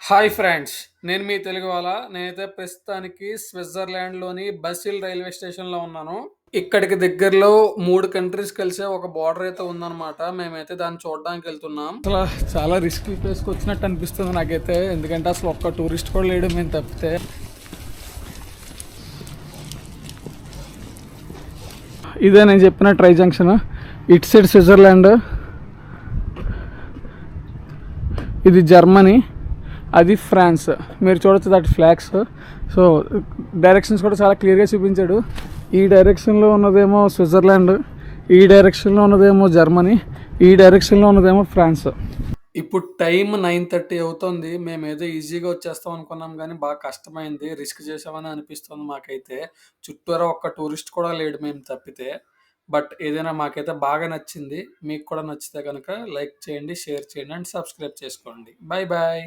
Hi friends! నేను మీ తెలుగువాల. నేనైతే ప్రస్తుతానికి స్విట్జర్లాండ్‌లోని బసిల్ రైల్వే స్టేషన్‌లో ఉన్నాను. ఇక్కడికి దగ్గరలో 3 కంట్రీస్ కలిసే ఒక బోర్డర్ అయితే ఉందన్నమాట. మేమైతే దాన్ని చూడడానికెళ్తున్నాం. చాలా రిస్కీ ప్లేస్‌కొచ్చినట్టు అనిపిస్తుంది నాకైతే. ఎందుకంటే అసలు ఒక్క టూరిస్ట్ కూడా లేడు మేము తప్పితే. ఇదే నేను చెప్పిన ట్రై జంక్షన్. ఇటు సైడ్ స్విట్జర్లాండ్, ఇది జర్మనీ, అది ఫ్రాన్స్. మీరు చూడొచ్చు దట్ ఫ్లాగ్స్. సో డైరెక్షన్స్ కూడా చాలా క్లియర్గా చూపించాడు. ఈ డైరెక్షన్లో ఉన్నదేమో స్విట్జర్లాండ్, ఈ డైరెక్షన్లో ఉన్నదేమో జర్మనీ, ఈ డైరెక్షన్లో ఉన్నదేమో ఫ్రాన్స్. ఇప్పుడు టైం 9:30 అవుతుంది. మేమేదో ఈజీగా వచ్చేస్తాం అనుకున్నాం కానీ బాగా కష్టమైంది. రిస్క్ చేసామని అనిపిస్తుంది మాకైతే. చుట్టూరా ఒక్క టూరిస్ట్ కూడా లేడు మేము తప్పితే. బట్ ఏదైనా మాకైతే బాగా నచ్చింది. మీకు కూడా నచ్చితే కనుక లైక్ చేయండి, షేర్ చేయండి అండ్ సబ్స్క్రైబ్ చేసుకోండి. Bye bye.